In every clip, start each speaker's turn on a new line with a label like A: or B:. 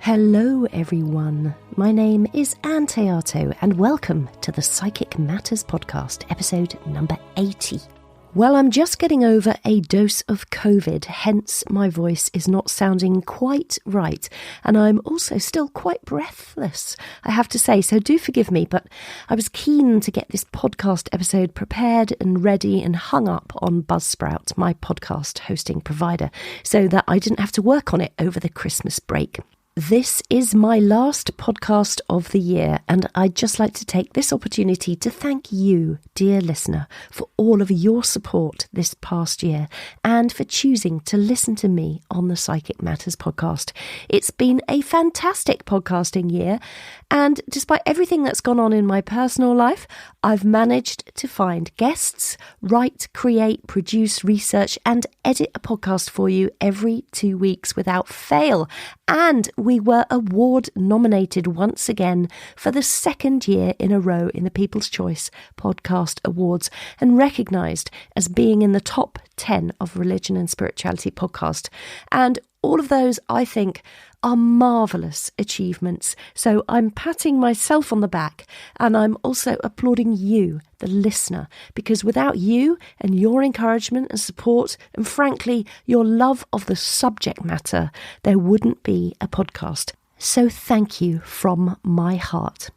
A: Hello everyone, my name is Ann Théato and welcome to the Psychic Matters podcast, episode number 80. Well, I'm just getting over a dose of COVID, hence my voice is not sounding quite right, and I'm also still quite breathless, I have to say, so do forgive me, but I was keen to get this podcast episode prepared and ready and hung up on Buzzsprout, my podcast hosting provider, so that I didn't have to work on it over the Christmas break. This is my last podcast of the year, and I'd just like to take this opportunity to thank you, dear listener, for all of your support this past year and for choosing to listen to me on the Psychic Matters podcast. It's been a fantastic podcasting year, and despite everything that's gone on in my personal life, I've managed to find guests, write, create, produce, research, and edit a podcast for you every 2 weeks without fail. And we were award nominated once again for the second year in a row in the People's Choice Podcast Awards and recognised as being in the top 10 of religion and spirituality podcast. And all of those, I think, are marvellous achievements. So I'm patting myself on the back and I'm also applauding you, the listener, because without you and your encouragement and support and frankly, your love of the subject matter, there wouldn't be a podcast. So thank you from my heart.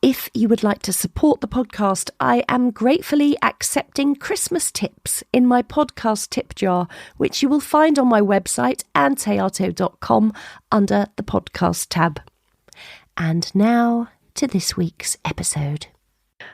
A: If you would like to support the podcast, I am gratefully accepting Christmas tips in my podcast tip jar, which you will find on my website, anntheato.com, under the podcast tab. And now to this week's episode.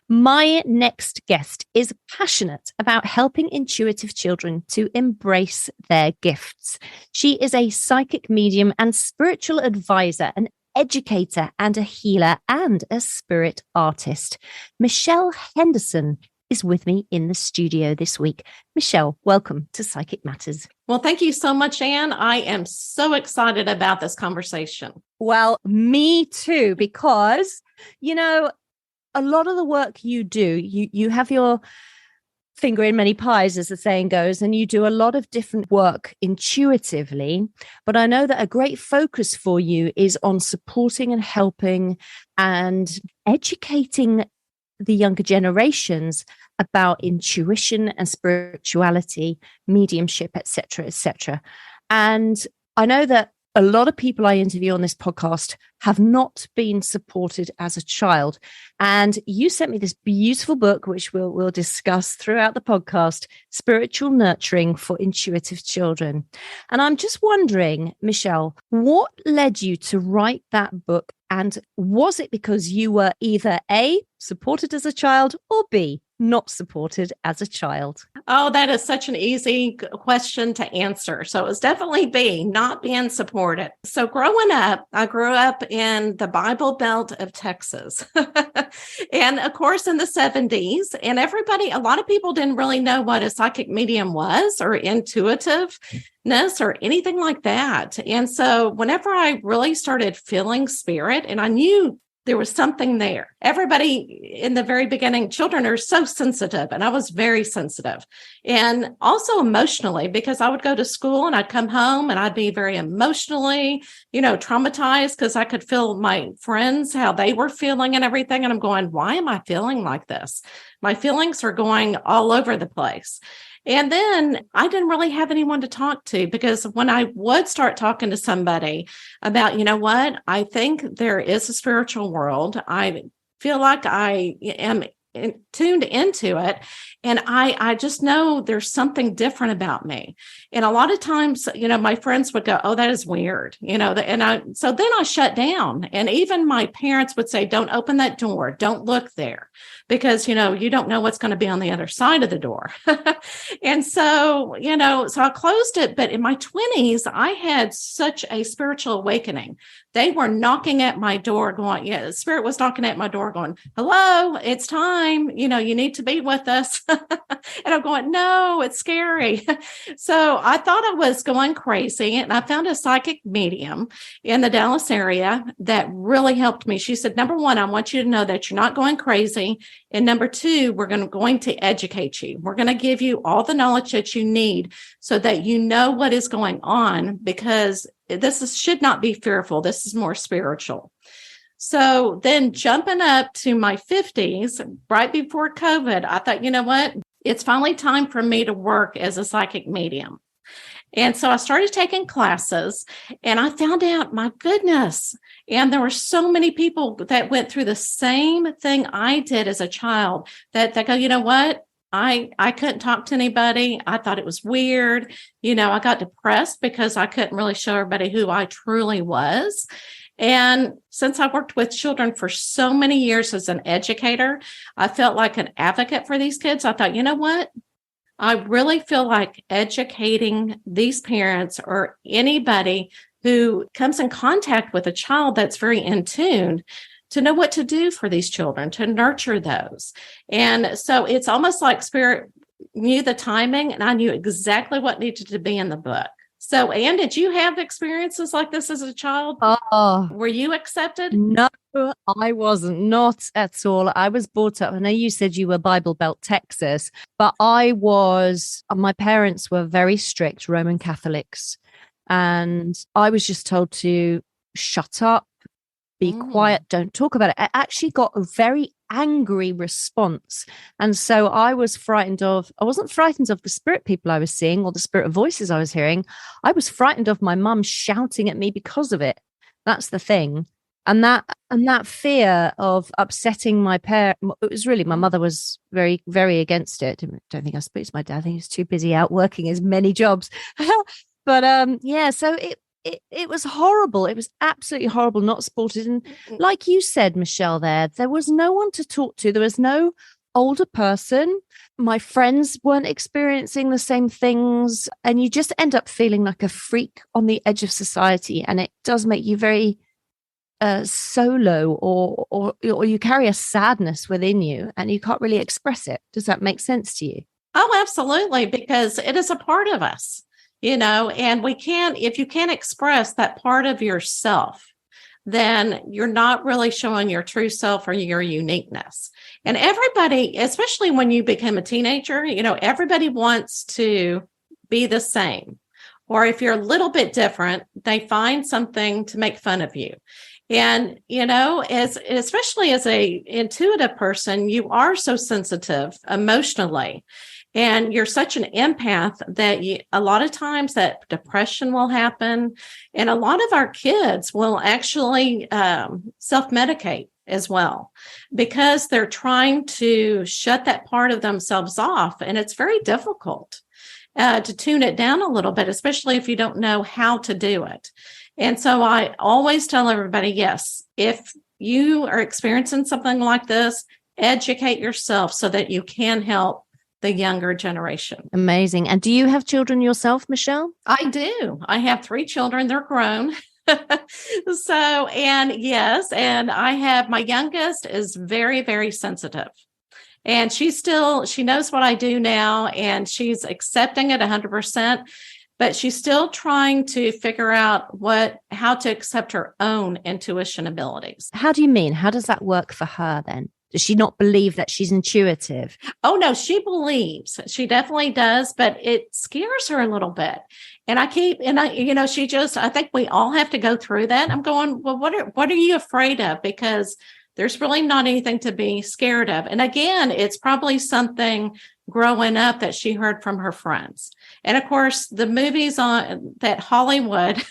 A: My next guest is passionate about helping intuitive children to embrace their gifts. She is a psychic medium and spiritual advisor, an educator and a healer and a spirit artist. Michelle Henderson is with me in the studio this week. Michelle, welcome to Psychic Matters.
B: Well, thank you so much, Anne. I am so excited about this conversation.
A: Well, me too, because, you know, a lot of the work you do, you have your finger in many pies, as the saying goes, and you do a lot of different work intuitively. But I know that a great focus for you is on supporting and helping and educating the younger generations about intuition and spirituality, mediumship, etc., etc. And I know that a lot of people I interview on this podcast have not been supported as a child. And you sent me this beautiful book, which we'll discuss throughout the podcast, Spiritual Nurturing for Intuitive Children. And I'm just wondering, Michelle, what led you to write that book? And was it because you were either A, supported as a child, or B, not supported as a child?
B: Oh, that is such an easy question to answer. So it was definitely B, not being supported. So growing up, I grew up in the Bible Belt of Texas. And of course, in the 70s, and a lot of people didn't really know what a psychic medium was or intuitiveness or anything like that. And so whenever I really started feeling spirit, and I knew there was something there. Everybody in the very beginning, children are so sensitive, and I was very sensitive. And also emotionally, because I would go to school and I'd come home and I'd be very emotionally, traumatized because I could feel my friends, how they were feeling and everything. And I'm going, why am I feeling like this? My feelings are going all over the place. And then I didn't really have anyone to talk to, because when I would start talking to somebody about, I think there is a spiritual world. I feel like I am tuned into it. And I just know there's something different about me. And a lot of times, my friends would go, oh, that is weird, so then I shut down. And even my parents would say, don't open that door. Don't look there, because, you don't know what's going to be on the other side of the door. And so, so I closed it. But in my 20s, I had such a spiritual awakening. They were knocking at my door going, the spirit was knocking at my door going, hello, it's time. You need to be with us. And I'm going, no, it's scary. So I thought I was going crazy. And I found a psychic medium in the Dallas area that really helped me. She said, number one, I want you to know that you're not going crazy. And number two, we're going to educate you. We're going to give you all the knowledge that you need so that you know what is going on, because should not be fearful. This is more spiritual. So then jumping up to my 50s, right before COVID, I thought, you know what? It's finally time for me to work as a psychic medium. And so I started taking classes, and I found out, my goodness, and there were so many people that went through the same thing I did as a child that they go, you know what? I couldn't talk to anybody. I thought it was weird. I got depressed because I couldn't really show everybody who I truly was. And since I worked with children for so many years as an educator, I felt like an advocate for these kids. I thought, you know what? I really feel like educating these parents or anybody who comes in contact with a child that's very in tune to know what to do for these children, to nurture those. And so it's almost like Spirit knew the timing, and I knew exactly what needed to be in the book. So, Ann, did you have experiences like this as a child?
A: Oh,
B: were you accepted?
A: No, I wasn't. Not at all. I was brought up. I know you said you were Bible Belt, Texas, but my parents were very strict Roman Catholics. And I was just told to shut up, be quiet, don't talk about it. I actually got a very angry response. And so I wasn't frightened of the spirit people I was seeing or the spirit voices I was hearing. I was frightened of my mum shouting at me because of it. That's the thing. And that fear of upsetting my parents, it was really, my mother was very, very against it. I don't think I spoke to my dad. I think he was too busy out working as many jobs. But so it was horrible. It was absolutely horrible, not supported. And like you said, Michelle, there was no one to talk to. There was no older person. My friends weren't experiencing the same things. And you just end up feeling like a freak on the edge of society. And it does make you very solo, or you carry a sadness within you and you can't really express it. Does that make sense to you?
B: Oh, absolutely. Because it is a part of us. And if you can't express that part of yourself, then you're not really showing your true self or your uniqueness. And everybody, especially when you become a teenager, everybody wants to be the same. Or if you're a little bit different, they find something to make fun of you. And, especially as a intuitive person, you are so sensitive emotionally. And you're such an empath that a lot of times that depression will happen. And a lot of our kids will actually self-medicate as well, because they're trying to shut that part of themselves off. And it's very difficult to tune it down a little bit, especially if you don't know how to do it. And so I always tell everybody, yes, if you are experiencing something like this, educate yourself so that you can help the younger generation.
A: Amazing. And do you have children yourself, Michelle?
B: I do. I have 3 children. They're grown. And I have, my youngest is very, very sensitive. And she knows what I do now, and she's accepting it 100%, but she's still trying to figure out how to accept her own intuition abilities.
A: How do you mean? How does that work for her then? Does she not believe that she's intuitive?
B: Oh, no, she believes. She definitely does, but it scares her a little bit. And I think we all have to go through that. I'm going, well, what are you afraid of? Because there's really not anything to be scared of. And again, it's probably something growing up that she heard from her friends. And of course, the movies that Hollywood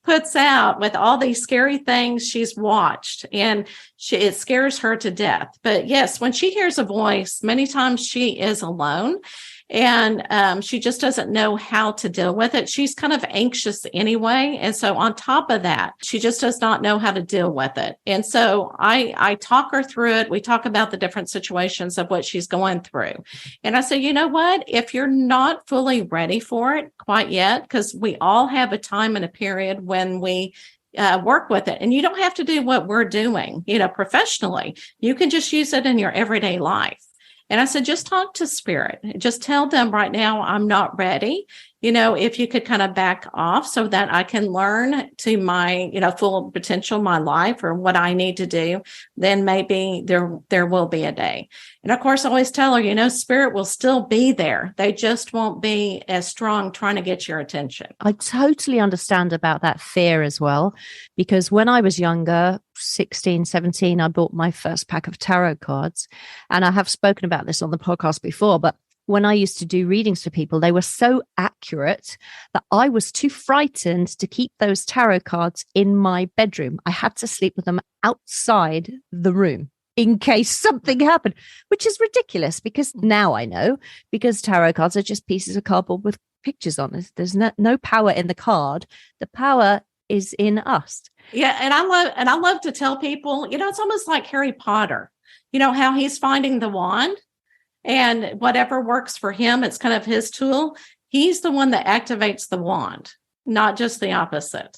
B: puts out with all these scary things she's watched, and it scares her to death. But yes, when she hears a voice, many times she is alone. And she just doesn't know how to deal with it. She's kind of anxious anyway. And so on top of that, she just does not know how to deal with it. And so I talk her through it. We talk about the different situations of what she's going through. And I say, you know what? If you're not fully ready for it quite yet, because we all have a time and a period when we work with it. And you don't have to do what we're doing, professionally. You can just use it in your everyday life. And I said, just talk to spirit. Just tell them right now, I'm not ready. If you could kind of back off so that I can learn to my, full potential, my life or what I need to do, then maybe there will be a day. And of course, I always tell her, spirit will still be there. They just won't be as strong trying to get your attention.
A: I totally understand about that fear as well, because when I was younger, 16, 17, I bought my first pack of tarot cards. And I have spoken about this on the podcast before, but when I used to do readings for people, they were so accurate that I was too frightened to keep those tarot cards in my bedroom. I had to sleep with them outside the room in case something happened, which is ridiculous because now I know, because tarot cards are just pieces of cardboard with pictures on it. There's no power in the card. The power is in us.
B: Yeah. And I love to tell people, it's almost like Harry Potter, how he's finding the wand. And whatever works for him, it's kind of his tool. He's the one that activates the wand, not just the opposite.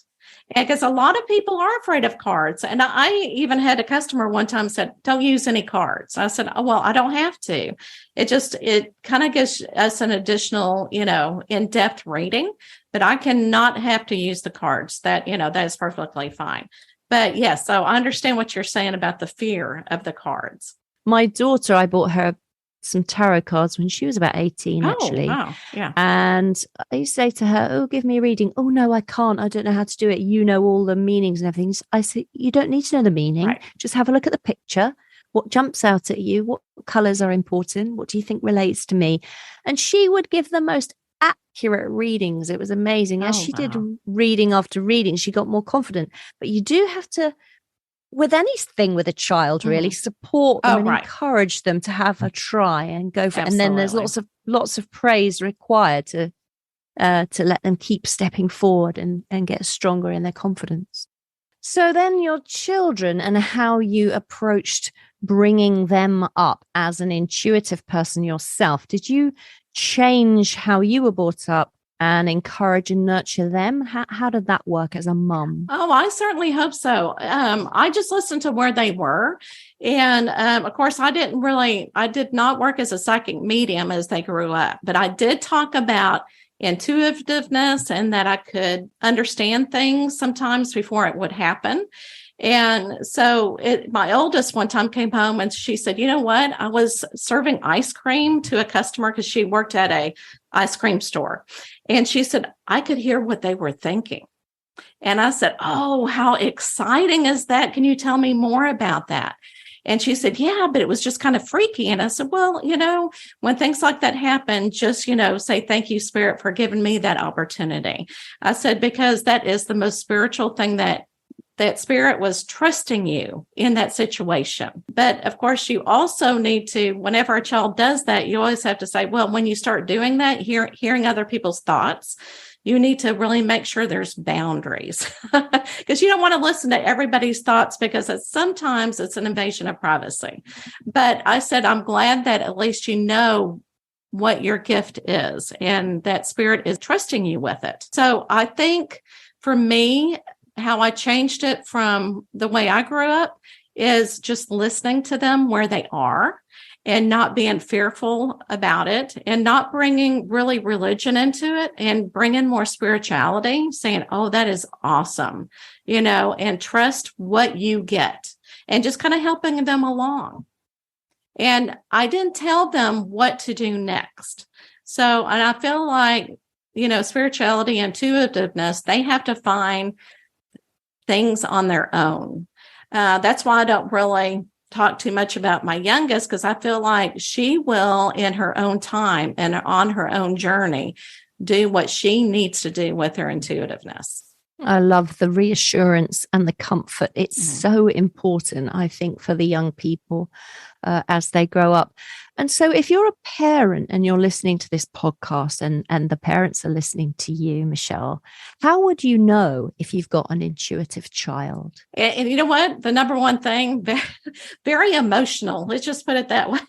B: And because a lot of people are afraid of cards. And I even had a customer one time said, don't use any cards. I said, oh, well, I don't have to. It kind of gives us an additional, in-depth reading, but I cannot have to use the cards. That is perfectly fine. But yes, so I understand what you're saying about the fear of the cards.
A: My daughter, I bought her some tarot cards when she was about 18, actually.
B: Wow. Yeah.
A: And I used to say to her, oh, give me a reading. Oh, no, I can't. I don't know how to do it. You know all the meanings and everything. I said, you don't need to know the meaning.
B: Right.
A: Just have a look at the picture. What jumps out at you? What colors are important? What do you think relates to me? And she would give the most accurate readings. It was amazing. As she did reading after reading, she got more confident. But you do have to, with anything with a child, really support them and encourage them to have a try and go for it. And then there's lots of praise required to let them keep stepping forward and get stronger in their confidence. So then your children and how you approached bringing them up as an intuitive person yourself. Did you change how you were brought up and encourage and nurture them? How did that work as a mum?
B: Oh, I certainly hope so. I just listened to where they were. And of course, I did not work as a psychic medium as they grew up, but I did talk about intuitiveness and that I could understand things sometimes before it would happen. And so my oldest one time came home and she said, you know what? I was serving ice cream to a customer because she worked at a ice cream store. And she said, I could hear what they were thinking. And I said, oh, how exciting is that? Can you tell me more about that? And she said, yeah, but it was just kind of freaky. And I said, well, when things like that happen, just, say, thank you, Spirit, for giving me that opportunity. I said, because that is the most spiritual thing that Spirit was trusting you in that situation. But of course, you also need to, whenever a child does that, you always have to say, well, when you start doing that, hearing other people's thoughts, you need to really make sure there's boundaries because you don't want to listen to everybody's thoughts because sometimes it's an invasion of privacy. But I said, I'm glad that at least you know what your gift is and that Spirit is trusting you with it. So I think for me, how I changed it from the way I grew up is just listening to them where they are and not being fearful about it and not bringing really religion into it and bringing more spirituality, saying, oh, that is awesome, and trust what you get and just kind of helping them along. And I didn't tell them what to do next. So, and I feel like, spirituality and intuitiveness, they have to find things on their own. That's why I don't really talk too much about my youngest, because I feel like she will, in her own time and on her own journey, do what she needs to do with her intuitiveness.
A: I love the reassurance and the comfort. It's so important, I think, for the young people as they grow up. And so if you're a parent and you're listening to this podcast and the parents are listening to you, Michelle, how would you know if you've got an intuitive child?
B: And you know what? The number one thing, very emotional. Let's just put it that way.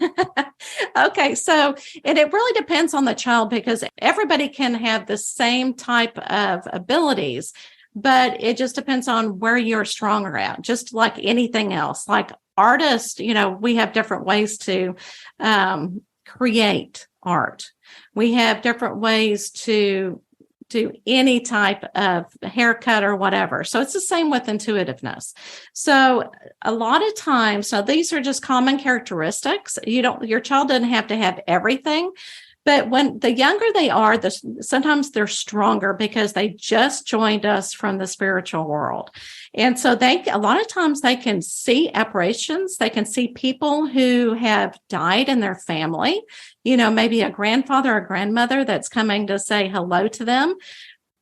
B: Okay. So, and it really depends on the child because everybody can have the same type of abilities, but it just depends on where you're stronger at, just like anything else. Like artists, we have different ways to create art. We have different ways to do any type of haircut or whatever. So it's the same with intuitiveness. So a lot of times, so these are just common characteristics. Your child doesn't have to have everything. But when the younger they are, sometimes they're stronger because they just joined us from the spiritual world. And so a lot of times they can see apparitions. They can see people who have died in their family, maybe a grandfather or grandmother that's coming to say hello to them.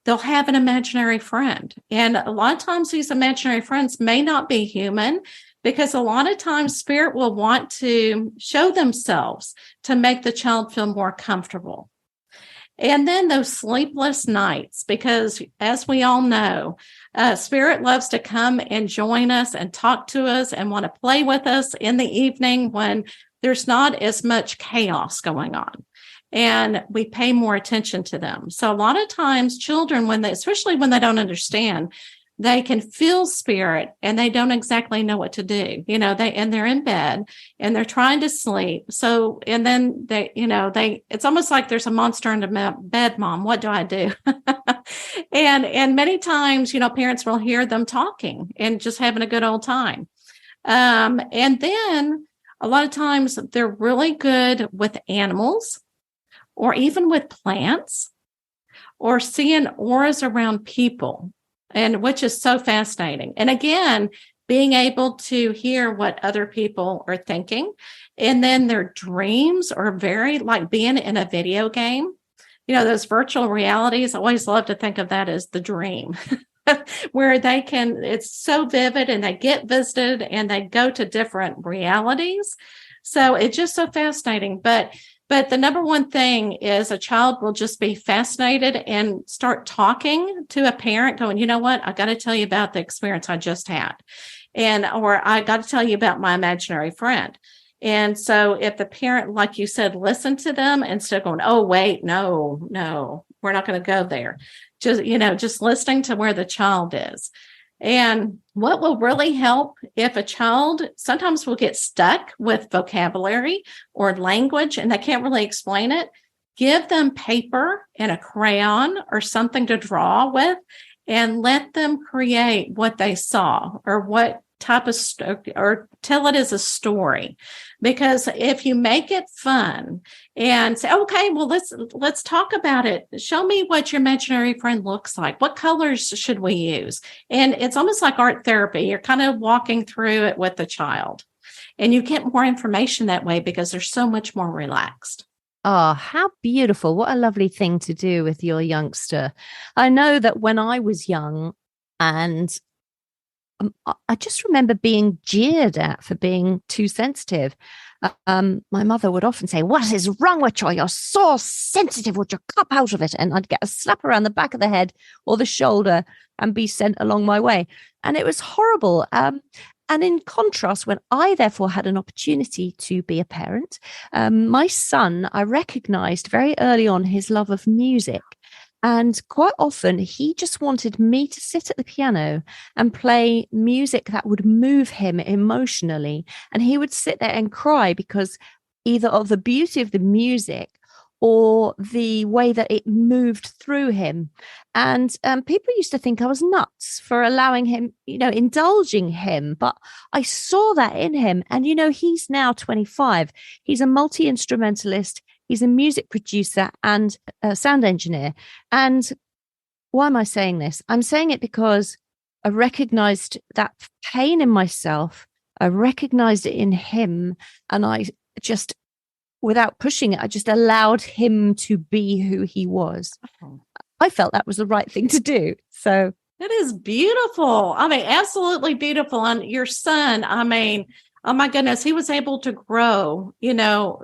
B: They'll have an imaginary friend. And a lot of times these imaginary friends may not be human, because a lot of times spirit will want to show themselves to make the child feel more comfortable. And then those sleepless nights, because as we all know, spirit loves to come and join us and talk to us and want to play with us in the evening when there's not as much chaos going on. And we pay more attention to them. So a lot of times children, especially when they don't understand, they can feel spirit and they don't exactly know what to do. They're in bed and they're trying to sleep. So, and then it's almost like there's a monster in the bed, Mom. What do I do? and many times, parents will hear them talking and just having a good old time. And then a lot of times they're really good with animals or even with plants or seeing auras around people. And which is so fascinating. And again, being able to hear what other people are thinking. And then their dreams are very like being in a video game. Those virtual realities, I always love to think of that as the dream, where it's so vivid and they get visited and they go to different realities. So it's just so fascinating. But the number one thing is a child will just be fascinated and start talking to a parent going, you know what, I got to tell you about the experience I just had. Or I got to tell you about my imaginary friend. And so if the parent, like you said, listen to them instead of going, oh, wait, no, we're not going to go there. Just listening to where the child is. And what will really help if a child sometimes will get stuck with vocabulary or language and they can't really explain it, give them paper and a crayon or something to draw with and let them create what they saw or what type of or tell it as a story. Because if you make it fun and say, okay, well, let's talk about it. Show me what your imaginary friend looks like. What colors should we use? And it's almost like art therapy. You're kind of walking through it with the child. And you get more information that way because they're so much more relaxed.
A: Oh, how beautiful. What a lovely thing to do with your youngster. I know that when I was young and I just remember being jeered at for being too sensitive. My mother would often say, what is wrong with you? You're so sensitive. Would you come out of it? And I'd get a slap around the back of the head or the shoulder and be sent along my way. And it was horrible. And in contrast, when I therefore had an opportunity to be a parent, my son, I recognized very early on his love of music. And quite often he just wanted me to sit at the piano and play music that would move him emotionally. And he would sit there and cry because either of the beauty of the music or the way that it moved through him. And people used to think I was nuts for allowing him, indulging him. But I saw that in him. And, he's now 25. He's a multi-instrumentalist. He's a music producer and a sound engineer. And why am I saying this? I'm saying it because I recognized that pain in myself. I recognized it in him. And I just, without pushing it, I just allowed him to be who he was. I felt that was the right thing to do. So
B: it is beautiful. I mean, absolutely beautiful. And your son, oh my goodness, he was able to grow,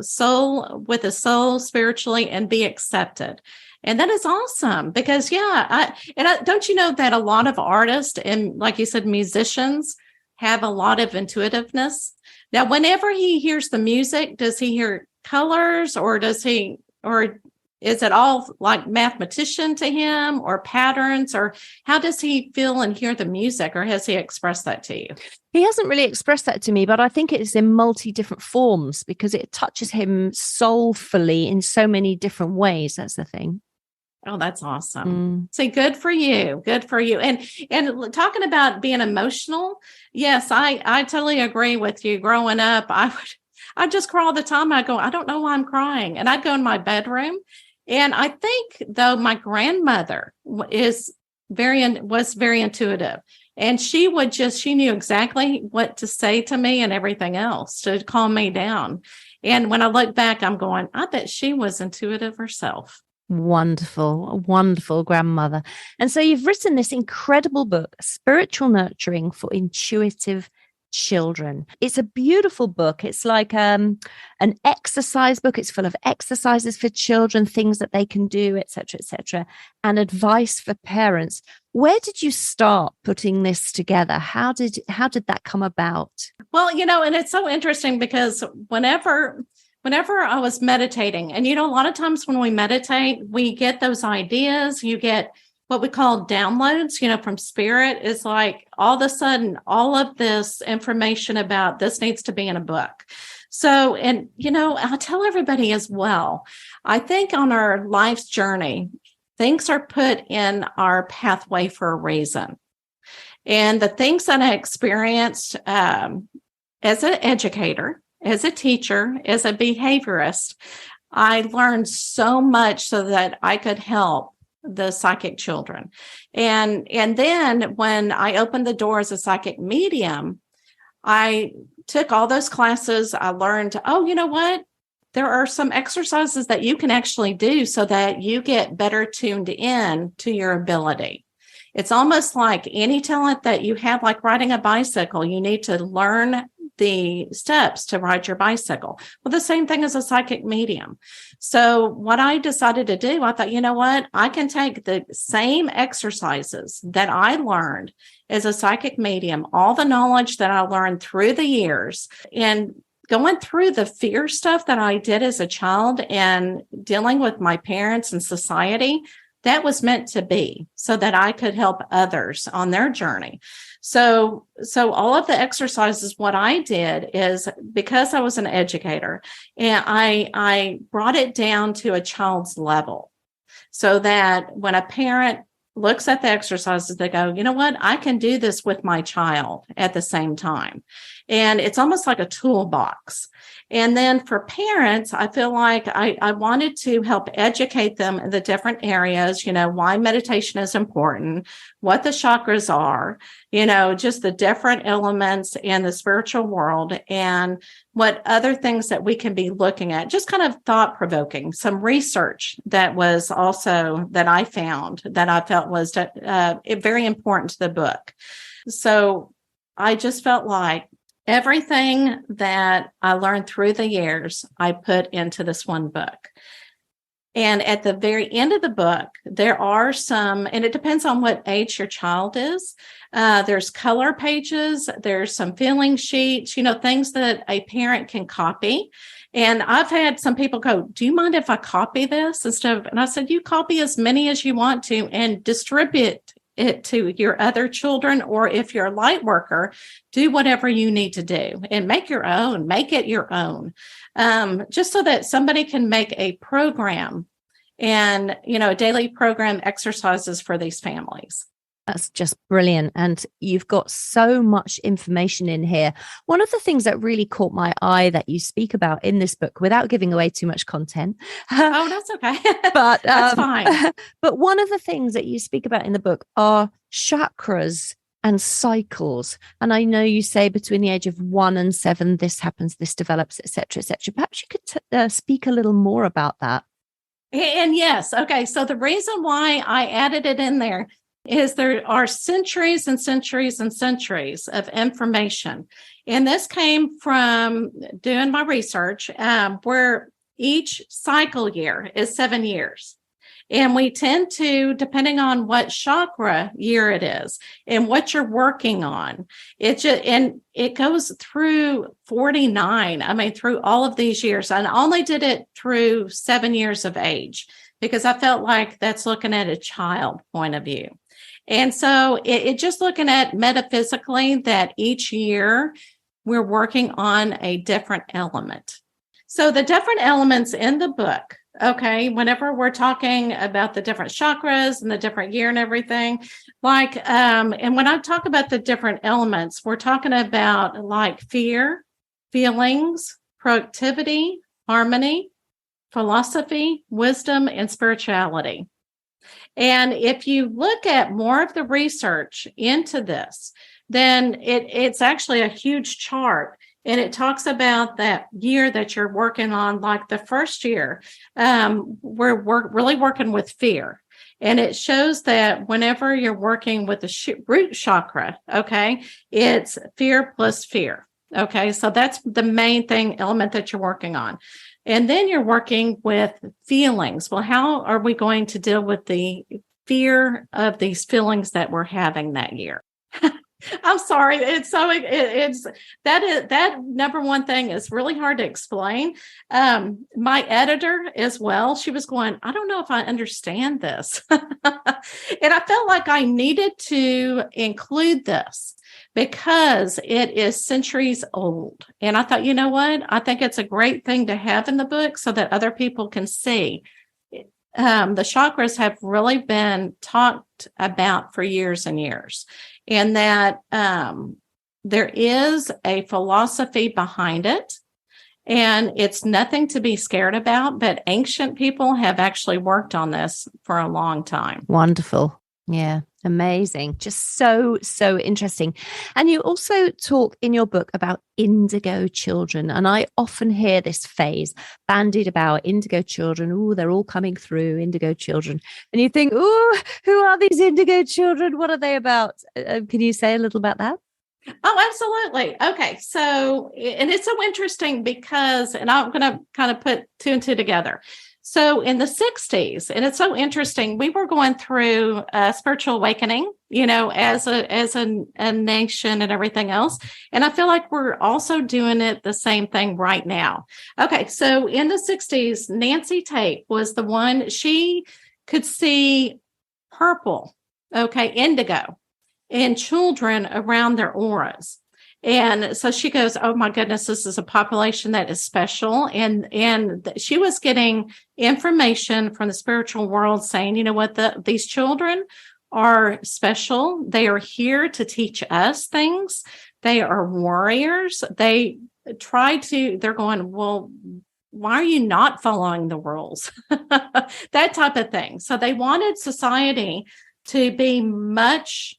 B: soul with a soul spiritually and be accepted. And that is awesome because, don't you know that a lot of artists and, like you said, musicians have a lot of intuitiveness? Now, whenever he hears the music, does he hear colors or Is it all like mathematician to him or patterns, or how does he feel and hear the music, or has he expressed that to you?
A: He hasn't really expressed that to me, but I think it's in multi different forms because it touches him soulfully in so many different ways. That's the thing.
B: Oh, that's awesome. So good for you. Good for you. And talking about being emotional, yes, I totally agree with you. Growing up, I'd just cry all the time. I go, I don't know why I'm crying. And I'd go in my bedroom. And I think though my grandmother was very intuitive. And she knew exactly what to say to me and everything else to calm me down. And when I look back, I'm going, I bet she was intuitive herself.
A: Wonderful, wonderful grandmother. And so you've written this incredible book, Spiritual Nurturing for Intuitive Children. It's a beautiful book. It's like an exercise book. It's full of exercises for children, things that they can do, etc., and advice for parents. Where did you start putting this together? How did that come about?
B: Well, and it's so interesting because whenever I was meditating, and a lot of times when we meditate, we get those ideas, you get what we call downloads, from spirit. Is like all of a sudden, all of this information about this needs to be in a book. So, and, I'll tell everybody as well, I think on our life's journey, things are put in our pathway for a reason. And the things that I experienced as an educator, as a teacher, as a behaviorist, I learned so much so that I could help the psychic children. And then when I opened the door as a psychic medium, I took all those classes. I learned, you know what? There are some exercises that you can actually do so that you get better tuned in to your ability. It's almost like any talent that you have, like riding a bicycle, you need to learn the steps to ride your bicycle. Well, the same thing as a psychic medium. So what I decided to do, I thought, you know what? I can take the same exercises that I learned as a psychic medium, all the knowledge that I learned through the years, and going through the fear stuff that I did as a child and dealing with my parents and society. That was meant to be so that I could help others on their journey. So all of the exercises, what I did is, because I was an educator, and I brought it down to a child's level so that when a parent looks at the exercises, they go, you know what, I can do this with my child at the same time. And it's almost like a toolbox. And then for parents, I feel like I wanted to help educate them in the different areas, why meditation is important, what the chakras are, just the different elements in the spiritual world, and what other things that we can be looking at, just kind of thought-provoking, some research that was also that I found that I felt was very important to the book. So I just felt like everything that I learned through the years, I put into this one book. And at the very end of the book, there are some, and it depends on what age your child is. There's color pages, there's some feeling sheets, things that a parent can copy. And I've had some people go, do you mind if I copy this instead of, and I said, you copy as many as you want to and distribute it to your other children, or if you're a light worker, do whatever you need to do and make it your own, just so that somebody can make a program and, a daily program exercises for these families.
A: That's just brilliant. And you've got so much information in here. One of the things that really caught my eye that you speak about in this book, without giving away too much content.
B: Oh, that's okay.
A: But
B: that's fine.
A: But one of the things that you speak about in the book are chakras and cycles. And I know you say between the age of 1 and 7, this happens, this develops, etc., etc. Perhaps you could speak a little more about that.
B: And yes. Okay. So the reason why I added it in there is there are centuries and centuries and centuries of information. And this came from doing my research, where each cycle year is 7 years. And we tend to, depending on what chakra year it is and what you're working on, it goes through 49. Through all of these years. And I only did it through 7 years of age, because I felt like that's looking at a child point of view. And so it just looking at metaphysically that each year we're working on a different element. So the different elements in the book, okay, whenever we're talking about the different chakras and the different year and everything, like, and when I talk about the different elements, we're talking about like fear, feelings, productivity, harmony, philosophy, wisdom, and spirituality. And if you look at more of the research into this, then it's actually a huge chart. And it talks about that year that you're working on, like the first year, we're really working with fear. And it shows that whenever you're working with the root chakra, okay, it's fear plus fear. Okay, so that's the main element that you're working on. And then you're working with feelings. Well, how are we going to deal with the fear of these feelings that we're having that year? I'm sorry. It's that number one thing is really hard to explain. My editor as well, she was going, I don't know if I understand this. And I felt like I needed to include this because it is centuries old. And I thought, you know what? I think it's a great thing to have in the book so that other people can see. The chakras have really been talked about for years and years, and that there is a philosophy behind it, and it's nothing to be scared about, but ancient people have actually worked on this for a long time.
A: Wonderful. Yeah. Amazing. Just so interesting. And you also talk in your book about indigo children. And I often hear this phrase bandied about, indigo children. Oh, they're all coming through, indigo children. And you think, oh, who are these indigo children? What are they about? Can you say a little about that?
B: Oh, absolutely. Okay. So, and it's so interesting because, and I'm going to kind of put two and two together. So in the 60s, and it's so interesting, we were going through a spiritual awakening, as a nation and everything else. And I feel like we're also doing it the same thing right now. Okay. So in the 60s, Nancy Tate was the one, she could see purple, okay, indigo in children around their auras. And so she goes, oh my goodness, this is a population that is special. And she was getting information from the spiritual world saying, you know what, these children are special. They are here to teach us things. They are warriors. They're going, well, why are you not following the rules? That type of thing. So they wanted society to be much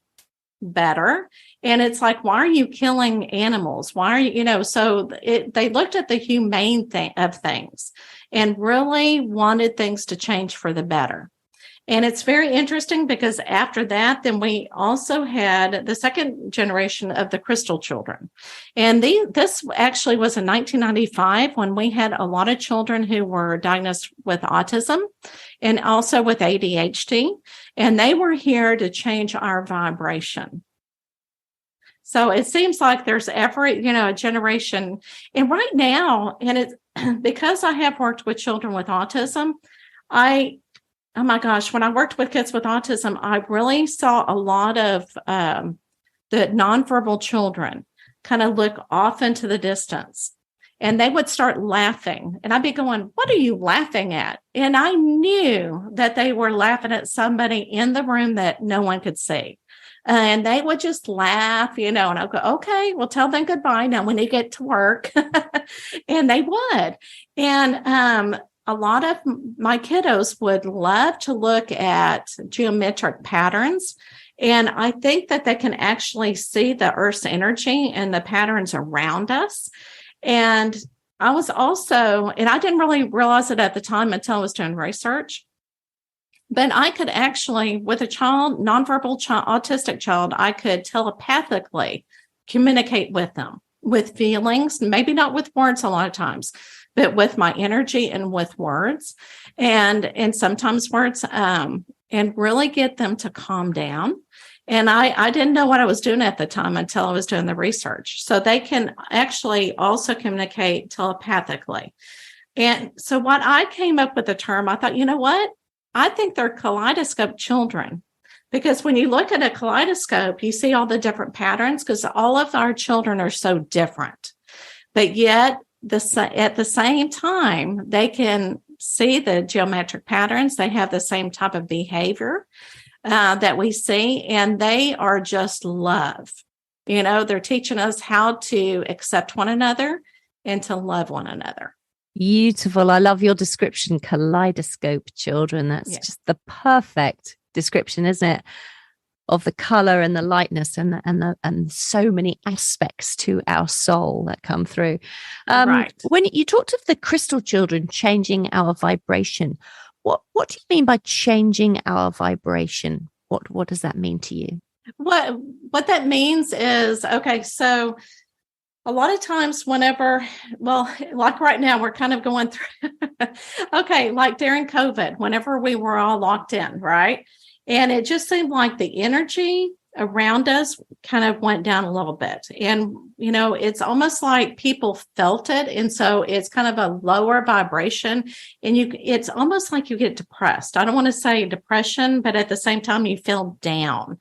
B: better. And it's like, why are you killing animals? Why are you, so they looked at the humane thing of things and really wanted things to change for the better. And it's very interesting because after that, then we also had the second generation of the crystal children. And this actually was in 1995 when we had a lot of children who were diagnosed with autism and also with ADHD. And they were here to change our vibration. So it seems like there's a generation. And right now, and it's because I have worked with children with autism, oh my gosh, when I worked with kids with autism, I really saw a lot of the nonverbal children kind of look off into the distance. And they would start laughing. And I'd be going, what are you laughing at? And I knew that they were laughing at somebody in the room that no one could see. And they would just laugh, and I'll go, okay, well, tell them goodbye now when they get to work. And they would. And a lot of my kiddos would love to look at geometric patterns. And I think that they can actually see the Earth's energy and the patterns around us. And I was also, and I didn't really realize it at the time until I was doing research, but I could actually, with a nonverbal autistic child, I could telepathically communicate with them with feelings, maybe not with words a lot of times, but with my energy and with words and sometimes words, and really get them to calm down. And I didn't know what I was doing at the time until I was doing the research. So they can actually also communicate telepathically. And so what I came up with the term, I thought, you know what? I think they're kaleidoscope children. Because when you look at a kaleidoscope, you see all the different patterns because all of our children are so different. But yet, at the same time, they can see the geometric patterns. They have the same type of behavior that we see, and they are just love. They're teaching us how to accept one another and to love one another.
A: Beautiful. I love your description, kaleidoscope children. That's just the perfect description, isn't it? Of the color and the lightness and so many aspects to our soul that come through.
B: Right.
A: When you talked of the crystal children changing our vibration, what do you mean by changing our vibration? What does that mean to you?
B: What that means is, okay, so a lot of times like right now, we're kind of going through, okay, like during COVID, whenever we were all locked in, right? And it just seemed like the energy around us kind of went down a little bit. And, it's almost like people felt it. And so it's kind of a lower vibration. And it's almost like you get depressed. I don't want to say depression, but at the same time, you feel down.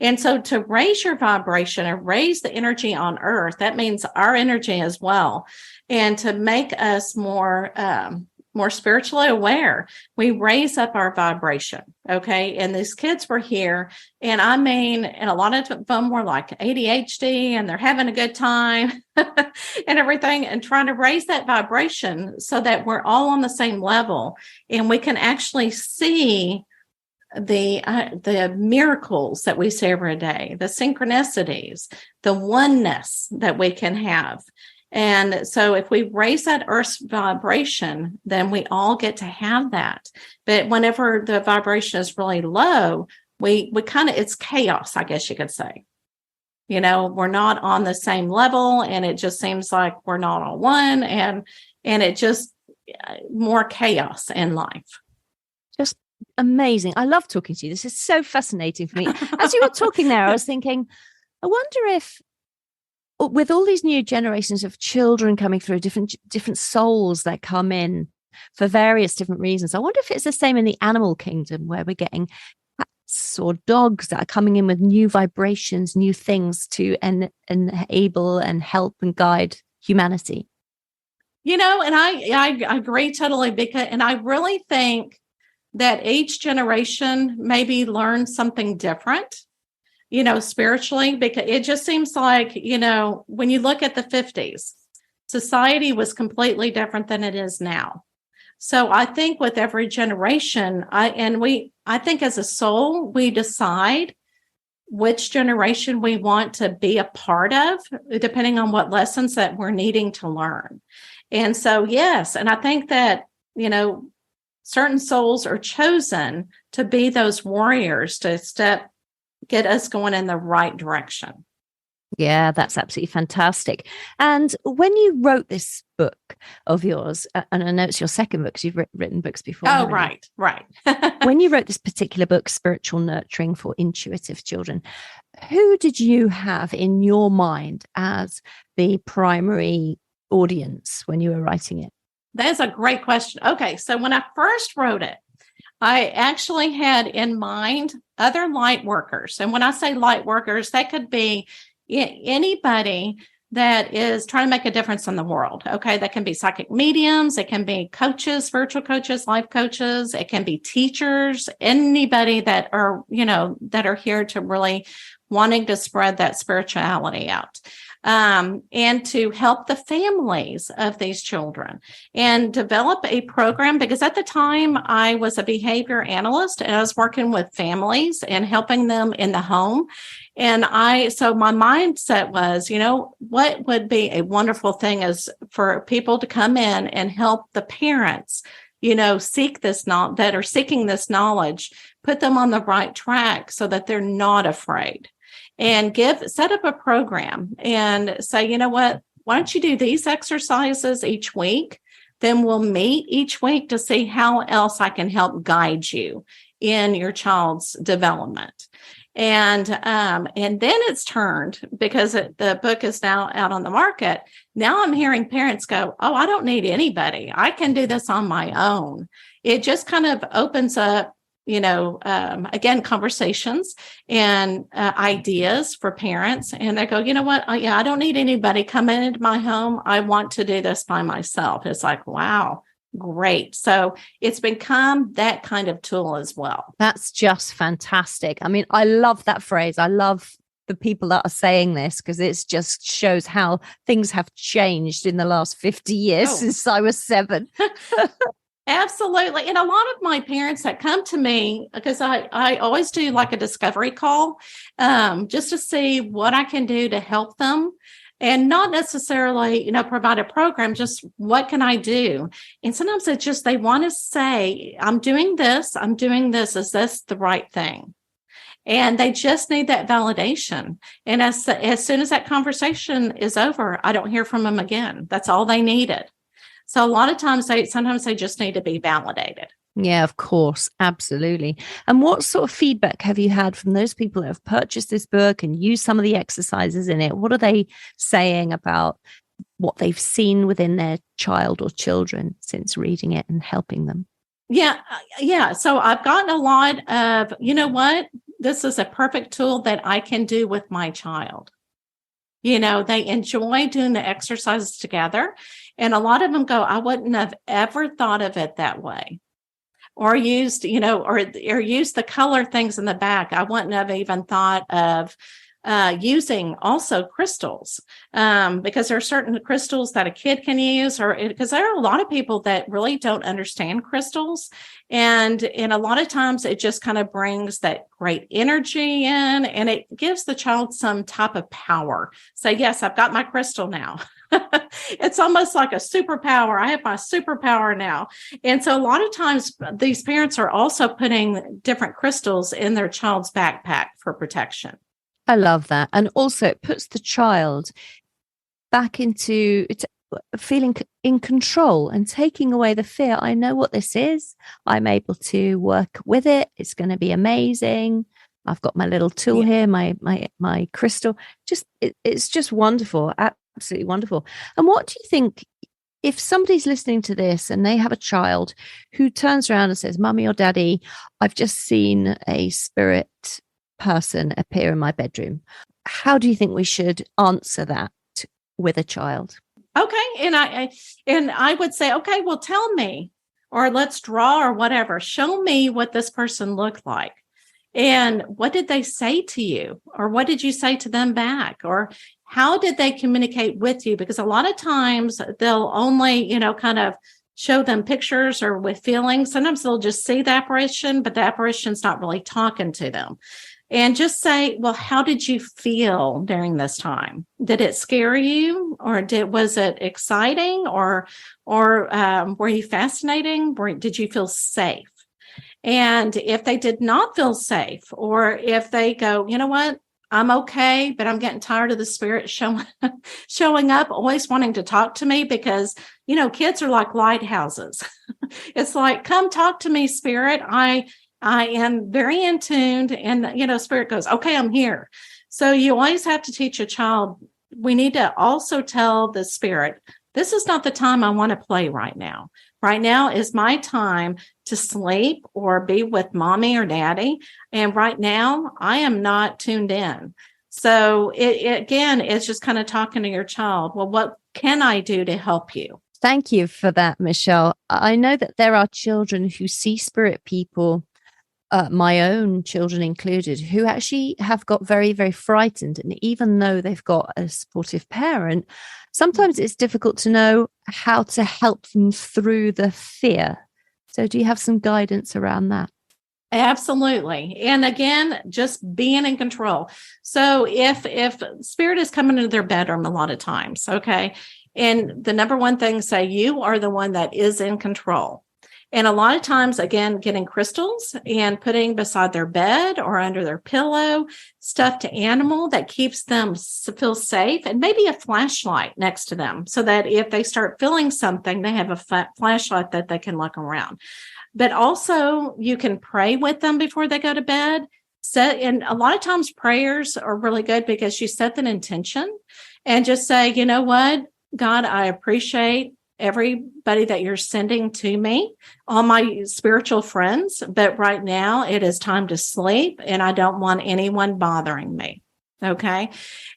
B: And so to raise your vibration and raise the energy on earth, that means our energy as well. And to make us more spiritually aware, we raise up our vibration. Okay. And these kids were here. And a lot of them were like ADHD and they're having a good time and everything, and trying to raise that vibration so that we're all on the same level and we can actually see the miracles that we see every day, the synchronicities, the oneness that we can have. And so if we raise that earth's vibration, then we all get to have that. But whenever the vibration is really low, we it's chaos, I guess you could say. We're not on the same level, and it just seems like we're not on one, and it just more chaos in life.
A: Just amazing. I love talking to you. This is so fascinating for me. As you were talking there, I was thinking, I wonder if, with all these new generations of children coming through, different souls that come in for various different reasons, I wonder if it's the same in the animal kingdom, where we're getting cats or dogs that are coming in with new vibrations, new things to enable and help and guide humanity.
B: And I agree totally, and I really think that each generation maybe learns something different, spiritually, because it just seems like, when you look at the 50s, society was completely different than it is now. So I think with every generation, I think as a soul, we decide which generation we want to be a part of, depending on what lessons that we're needing to learn. And so, yes, and I think that, certain souls are chosen to be those warriors to get us going in the right direction.
A: Yeah, that's absolutely fantastic. And when you wrote this book of yours, and I know it's your second book because you've written books before.
B: Oh, right.
A: When you wrote this particular book, Spiritual Nurturing for Intuitive Children, who did you have in your mind as the primary audience when you were writing it?
B: That's a great question. Okay, so when I first wrote it, I actually had in mind other light workers. And when I say light workers, that could be anybody that is trying to make a difference in the world. Okay, that can be psychic mediums, it can be coaches, spiritual coaches, life coaches, it can be teachers, anybody that are, that are here to really wanting to spread that spirituality out. And to help the families of these children and develop a program, because at the time I was a behavior analyst and I was working with families and helping them in the home. And so my mindset was, what would be a wonderful thing is for people to come in and help the parents, seek this that are seeking this knowledge, put them on the right track so that they're not afraid. And set up a program and say, why don't you do these exercises each week? Then we'll meet each week to see how else I can help guide you in your child's development. And then it's turned, because the book is now out on the market. Now I'm hearing parents go, oh, I don't need anybody. I can do this on my own. it just kind of opens up, again, conversations and ideas for parents. And they go, you know what? I don't need anybody coming into my home. I want to do this by myself. It's like, wow, great. So it's become that kind of tool as well.
A: That's just fantastic. I mean, I love that phrase. I love the people that are saying this because it just shows how things have changed in the last 50 years since I was 7.
B: Absolutely. And a lot of my parents that come to me, because I always do like a discovery call, just to see what I can do to help them. And not necessarily, provide a program, just what can I do? And sometimes it's just they want to say, I'm doing this. Is this the right thing? And they just need that validation. And as soon as that conversation is over, I don't hear from them again. That's all they needed. So a lot of times sometimes they just need to be validated.
A: Yeah, of course. Absolutely. And what sort of feedback have you had from those people that have purchased this book and used some of the exercises in it? What are they saying about what they've seen within their child or children since reading it and helping them?
B: Yeah. So I've gotten a lot of, you know what? This is a perfect tool that I can do with my child. They enjoy doing the exercises together. And a lot of them go, I wouldn't have ever thought of it that way. Or used, or used the color things in the back. I wouldn't have even thought of using also crystals, because there are certain crystals that a kid can use, or because there are a lot of people that really don't understand crystals. And a lot of times it just kind of brings that great energy in, and it gives the child some type of power. Say, yes, I've got my crystal now. It's almost like a superpower. I have my superpower now. And so a lot of times these parents are also putting different crystals in their child's backpack for protection.
A: I love that. And also it puts the child back into feeling in control and taking away the fear. I know what this is. I'm able to work with it. It's going to be amazing. I've got my little tool here, my crystal. It's just wonderful. Absolutely wonderful. And what do you think if somebody's listening to this and they have a child who turns around and says, Mummy or Daddy, I've just seen a spirit person appear in my bedroom. How do you think we should answer that with a child?
B: Okay. And I would say, okay, well, tell me, or let's draw or whatever. Show me what this person looked like. And what did they say to you? Or what did you say to them back? Or how did they communicate with you? Because a lot of times they'll only, kind of show them pictures or with feelings. Sometimes they'll just see the apparition, but the apparition's not really talking to them. And just say, well, how did you feel during this time? Did it scare you, or was it exciting, or were you fascinating? Did you feel safe? And if they did not feel safe, or if they go, you know what, I'm okay, but I'm getting tired of the spirit showing up, always wanting to talk to me, because, kids are like lighthouses. It's like, come talk to me, spirit. I am very in tuned, and, spirit goes, okay, I'm here. So you always have to teach a child. We need to also tell the spirit, this is not the time I want to play right now. Right now is my time to sleep or be with mommy or daddy. And right now I am not tuned in. So it's just kind of talking to your child. Well, what can I do to help you?
A: Thank you for that, Michelle. I know that there are children who see spirit people, my own children included, who actually have got very, very frightened. And even though they've got a supportive parent, sometimes it's difficult to know how to help them through the fear. So do you have some guidance around that?
B: Absolutely. And again, just being in control. So if spirit is coming into their bedroom a lot of times, okay, and the number one thing, say you are the one that is in control. And a lot of times, again, getting crystals and putting beside their bed or under their pillow, stuffed animal that keeps them feel safe, and maybe a flashlight next to them so that if they start feeling something, they have a flashlight that they can look around. But also you can pray with them before they go to bed. And a lot of times prayers are really good because you set an intention and just say, you know what, God, I appreciate everybody that you're sending to me, all my spiritual friends, but right now it is time to sleep and I don't want anyone bothering me. Okay.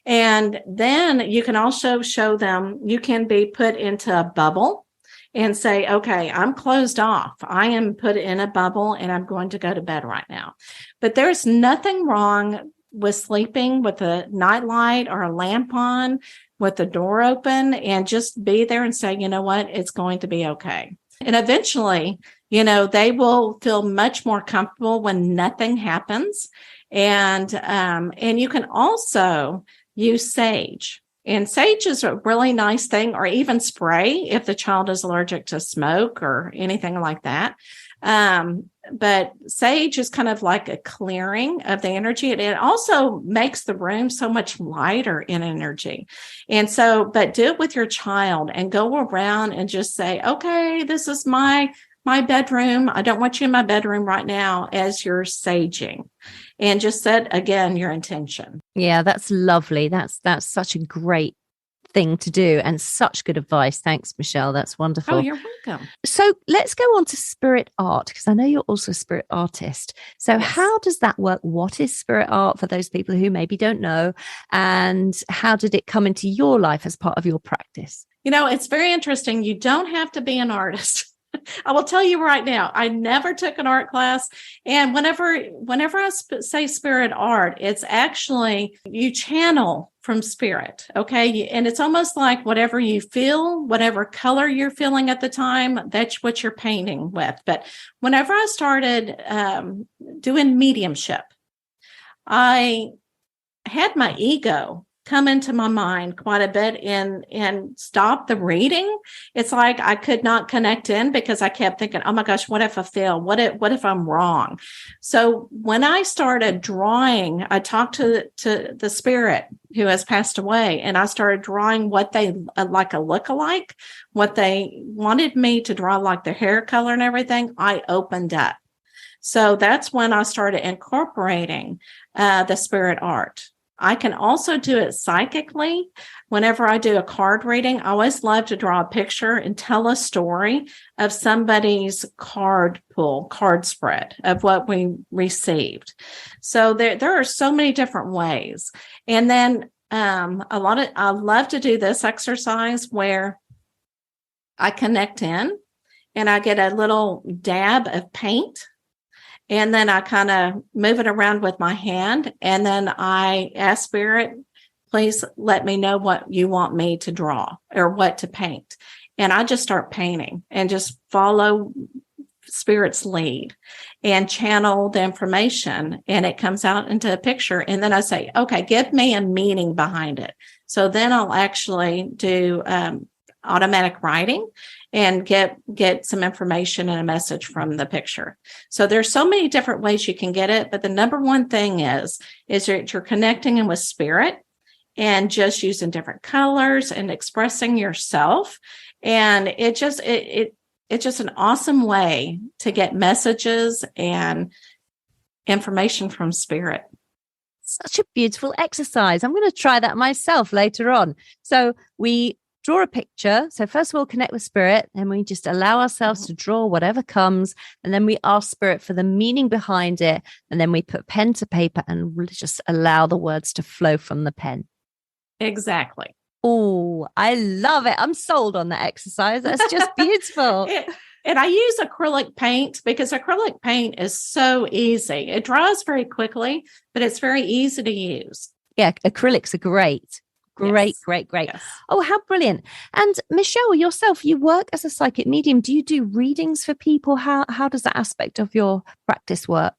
B: And then you can also show them, you can be put into a bubble and say, okay, I'm closed off. I am put in a bubble and I'm going to go to bed right now. But there's nothing wrong with sleeping with a nightlight or a lamp on, with the door open, and just be there and say, you know what, it's going to be okay. And eventually, they will feel much more comfortable when nothing happens. And you can also use sage. And sage is a really nice thing, or even spray if the child is allergic to smoke or anything like that. But sage is kind of like a clearing of the energy. And it also makes the room so much lighter in energy. And so, but do it with your child and go around and just say, okay, this is my bedroom. I don't want you in my bedroom right now, as you're saging. And just set, again, your intention.
A: Yeah, that's lovely. That's such a great thing to do and such good advice. Thanks, Michelle. That's wonderful.
B: Oh, you're welcome.
A: So let's go on to spirit art, because I know you're also a spirit artist. So
B: Yes.
A: How does that work? What is spirit art for those people who maybe don't know? And how did it come into your life as part of your practice?
B: It's very interesting. You don't have to be an artist. I will tell you right now, I never took an art class. And whenever I say spirit art, it's actually you channel from spirit. Okay. And it's almost like whatever you feel, whatever color you're feeling at the time, that's what you're painting with. But whenever I started doing mediumship, I had my ego come into my mind quite a bit and stop the reading. It's like I could not connect in because I kept thinking, oh my gosh, what if I fail? What if I'm wrong? So when I started drawing, I talked to the spirit who has passed away, and I started drawing what they like a lookalike, what they wanted me to draw, like their hair color and everything. I opened up. So that's when I started incorporating the spirit art. I can also do it psychically. Whenever I do a card reading, I always love to draw a picture and tell a story of somebody's card spread of what we received. So there are so many different ways. And then I love to do this exercise where I connect in and I get a little dab of paint. And then I kind of move it around with my hand. And then I ask spirit, please let me know what you want me to draw or what to paint. And I just start painting and just follow spirit's lead and channel the information. And it comes out into a picture. And then I say, okay, give me a meaning behind it. So then I'll actually do automatic writing and get some information and a message from the picture. So there's so many different ways you can get it. But the number one thing is that you're connecting in with spirit and just using different colors and expressing yourself. And it's just an awesome way to get messages and information from spirit.
A: Such a beautiful exercise. I'm going to try that myself later on. So we draw a picture. So first of all, connect with spirit, and we just allow ourselves to draw whatever comes. And then we ask spirit for the meaning behind it. And then we put pen to paper and really just allow the words to flow from the pen.
B: Exactly.
A: Oh, I love it. I'm sold on that exercise. That's just beautiful.
B: And I use acrylic paint because acrylic paint is so easy. It dries very quickly, but it's very easy to use.
A: Yeah, acrylics are great. Great.
B: Yes.
A: Oh, how brilliant. And Michelle, yourself, you work as a psychic medium. Do you do readings for people? How does that aspect of your practice work?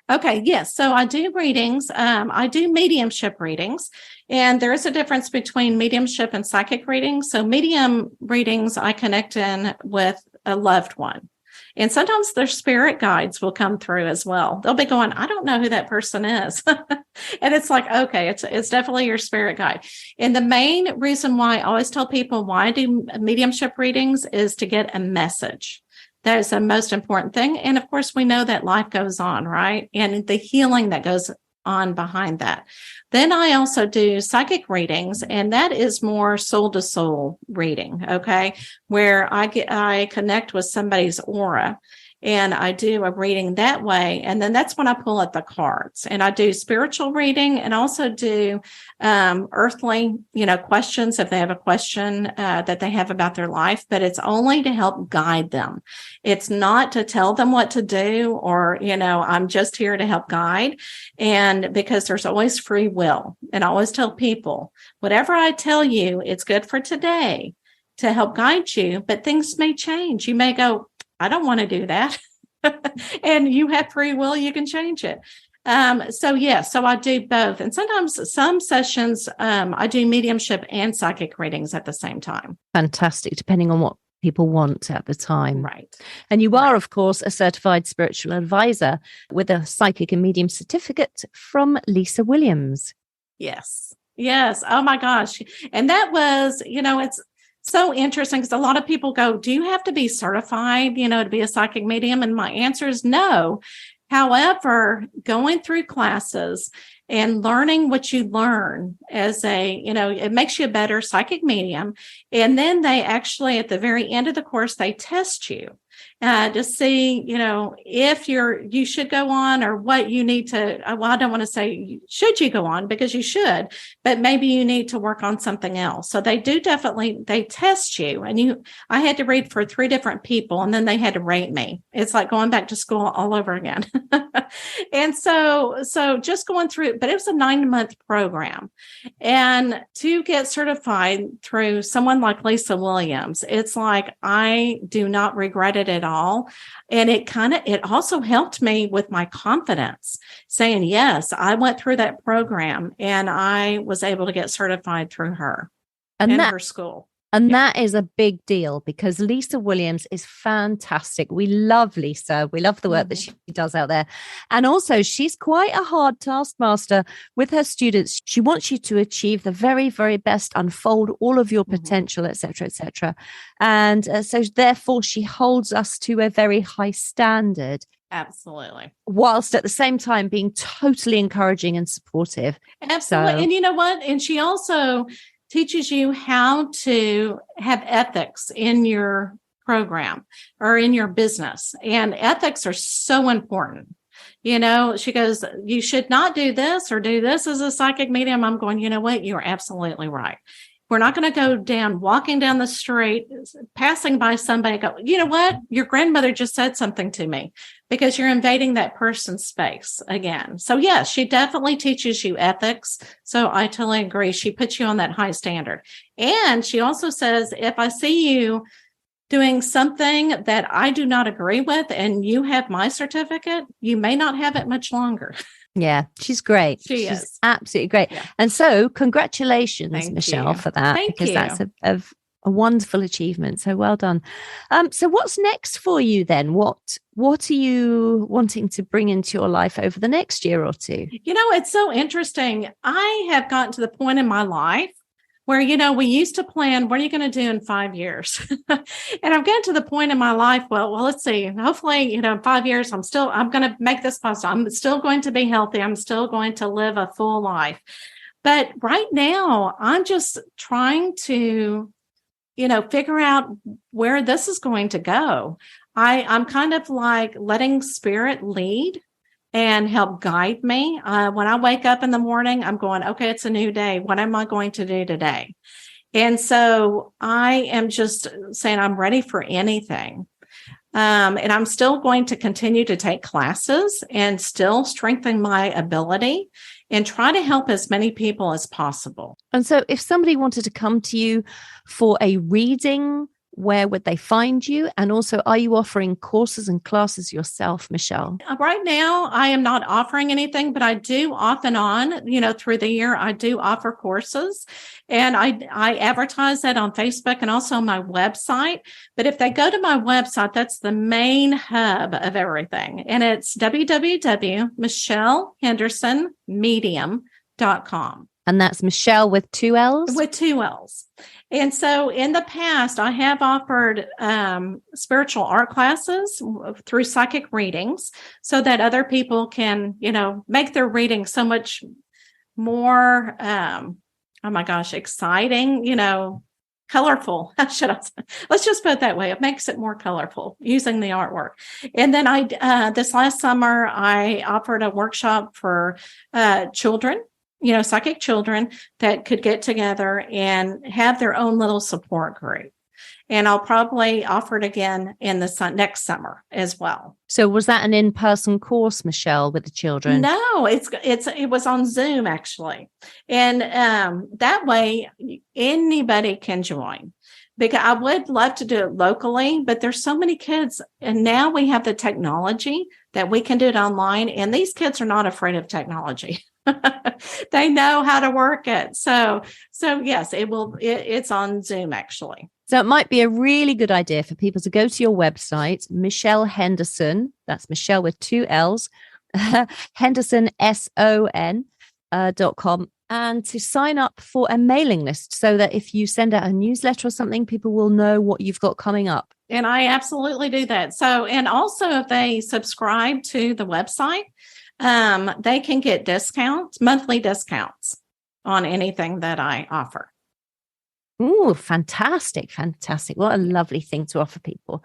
B: Okay, yes. So I do readings. I do mediumship readings. And there is a difference between mediumship and psychic readings. So medium readings, I connect in with a loved one. And sometimes their spirit guides will come through as well. They'll be going, I don't know who that person is. And it's like, okay, it's definitely your spirit guide. And the main reason why I always tell people why I do mediumship readings is to get a message. That is the most important thing. And of course, we know that life goes on, right? And the healing that goes on behind that. Then I also do psychic readings, and that is more soul to soul reading, okay, where I connect with somebody's aura. And I do a reading that way. And then that's when I pull out the cards. And I do spiritual reading and also do earthly, questions if they have a question that they have about their life. But it's only to help guide them. It's not to tell them what to do or, I'm just here to help guide. And because there's always free will. And I always tell people, whatever I tell you, it's good for today to help guide you. But things may change. You may go, I don't want to do that. And you have free will, you can change it. So I do both. And sometimes some sessions, I do mediumship and psychic readings at the same time.
A: Fantastic, depending on what people want at the time.
B: Right.
A: And you are, of course, a certified spiritual advisor with a psychic and medium certificate from Lisa Williams.
B: Yes. Oh my gosh. And that was, it's so interesting because a lot of people go, do you have to be certified, to be a psychic medium? And my answer is no. However, going through classes and learning what you learn as it makes you a better psychic medium. And then they actually, at the very end of the course, they test you to see, if you should go on or what you need to, I don't want to say, should you go on, because you should, but maybe you need to work on something else. So they test you. And I had to read for 3 different people, and then they had to rate me. It's like going back to school all over again. And so just going through, but it was a 9-month program. And to get certified through someone like Lisa Williams, it's like, I do not regret it at all. And it also helped me with my confidence, saying, yes, I went through that program and I was able to get certified through her and her school.
A: And that is a big deal because Lisa Williams is fantastic. We love Lisa. We love the work that she does out there. And also, she's quite a hard taskmaster with her students. She wants you to achieve the very, very best, unfold all of your potential, et cetera, et cetera. And so therefore, she holds us to a very high standard.
B: Absolutely.
A: Whilst at the same time being totally encouraging and supportive.
B: Absolutely. So, and you know what? And she also teaches you how to have ethics in your program or in your business. And ethics are so important. She goes, you should not do this or do this as a psychic medium. I'm going, you know what? You're absolutely right. We're not going to go walking down the street, passing by somebody, go, you know what? Your grandmother just said something to me, because you're invading that person's space again. So yes, she definitely teaches you ethics. So I totally agree. She puts you on that high standard. And she also says, if I see you doing something that I do not agree with and you have my certificate, you may not have it much longer.
A: Yeah, she's great. She's absolutely great. Yeah. And so congratulations, Michelle, for that. Because that's a wonderful achievement. So well done. So what's next for you then? What are you wanting to bring into your life over the next year or two?
B: It's so interesting. I have gotten to the point in my life where, we used to plan, what are you going to do in 5 years? And I've gotten to the point in my life, well, let's see, hopefully, in 5 years, I'm going to make this possible. I'm still going to be healthy. I'm still going to live a full life. But right now, I'm just trying to, figure out where this is going to go. I'm kind of like letting spirit lead and help guide me. When I wake up in the morning, I'm going, okay, it's a new day. What am I going to do today? And so I am just saying I'm ready for anything. And I'm still going to continue to take classes and still strengthen my ability and try to help as many people as possible.
A: And so if somebody wanted to come to you for a reading, where would they find you? And also, are you offering courses and classes yourself, Michelle?
B: Right now, I am not offering anything, but I do off and on, through the year, I do offer courses. And I advertise that on Facebook and also on my website. But if they go to my website, that's the main hub of everything. And it's www.michellehendersonmedium.com.
A: And that's Michelle with 2 L's?
B: With 2 L's. And so in the past, I have offered spiritual art classes through psychic readings so that other people can, make their reading so much more, oh my gosh, exciting, colorful. Let's just put it that way. It makes it more colorful using the artwork. And then this last summer, I offered a workshop for children, psychic children that could get together and have their own little support group. And I'll probably offer it again in the next summer as well.
A: So was that an in-person course, Michelle, with the children?
B: No, it was on Zoom actually. And that way anybody can join. Because I would love to do it locally, but there's so many kids. And now we have the technology that we can do it online. And these kids are not afraid of technology. They know how to work it. So yes, it's on Zoom actually.
A: So it might be a really good idea for people to go to your website, Michelle Henderson, that's Michelle with 2 L's, Henderson, SON.com, and to sign up for a mailing list so that if you send out a newsletter or something, people will know what you've got coming up.
B: And I absolutely do that. So, and also if they subscribe to the website, they can get discounts, monthly discounts on anything that I offer.
A: Oh, fantastic. What a lovely thing to offer people.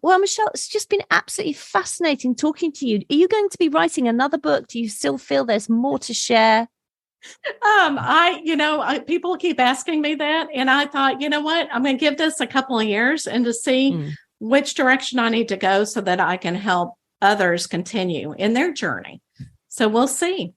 A: Well, Michelle, it's just been absolutely fascinating talking to you. Are you going to be writing another book? Do you still feel there's more to share?
B: People keep asking me that. And I thought, you know what, I'm going to give this a couple of years and to see which direction I need to go so that I can help others continue in their journey. So we'll see.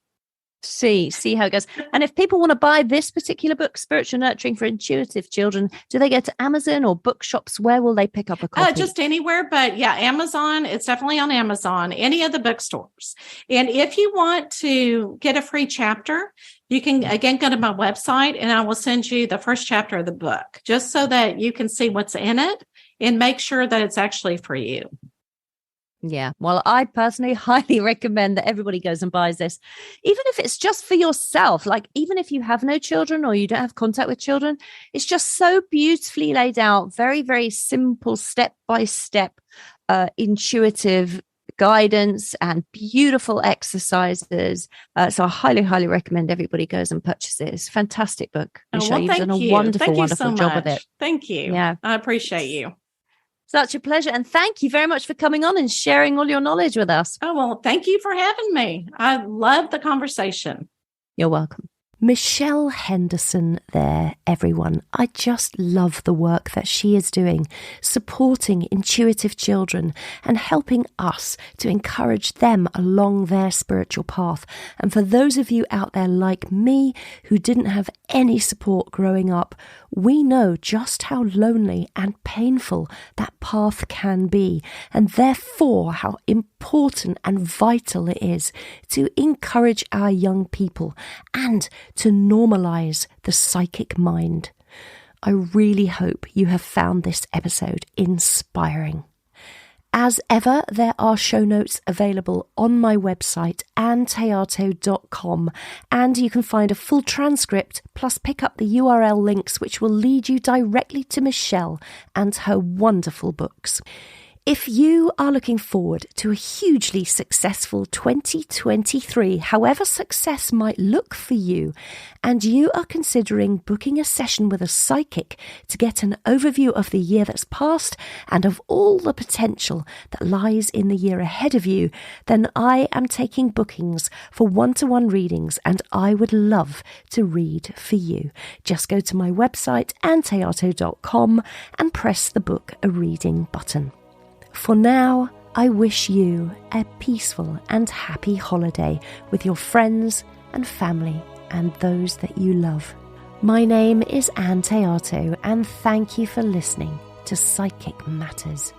A: See how it goes. And if people want to buy this particular book, Spiritual Nurturing for Intuitive Children, do they go to Amazon or bookshops? Where will they pick up a copy?
B: Just anywhere, but yeah, Amazon. It's definitely on Amazon, any of the bookstores. And if you want to get a free chapter, you can again go to my website and I will send you the first chapter of the book just so that you can see what's in it and make sure that it's actually for you.
A: Yeah, well, I personally highly recommend that everybody goes and buys this, even if it's just for yourself. Like, even if you have no children or you don't have contact with children, it's just so beautifully laid out, very, very simple, step-by-step, intuitive guidance and beautiful exercises. So I highly, highly recommend everybody goes and purchases it. It's a fantastic book. Michelle, you've done a wonderful job with it.
B: Thank you.
A: Yeah,
B: I appreciate you.
A: Such a pleasure. And thank you very much for coming on and sharing all your knowledge with us.
B: Oh, well, thank you for having me. I love the conversation.
A: You're welcome. Michelle Henderson there, everyone. I just love the work that she is doing, supporting intuitive children and helping us to encourage them along their spiritual path. And for those of you out there like me who didn't have any support growing up, we know just how lonely and painful that path can be, and therefore how important and vital it is to encourage our young people and to normalize the psychic mind. I really hope you have found this episode inspiring. As ever, there are show notes available on my website, AnnThéato.com, and you can find a full transcript plus pick up the URL links which will lead you directly to Michelle and her wonderful books. If you are looking forward to a hugely successful 2023, however success might look for you, and you are considering booking a session with a psychic to get an overview of the year that's passed and of all the potential that lies in the year ahead of you, then I am taking bookings for one-to-one readings and I would love to read for you. Just go to my website, AnnThéato.com, and press the book a reading button. For now, I wish you a peaceful and happy holiday with your friends and family and those that you love. My name is Ann Théato, and thank you for listening to Psychic Matters.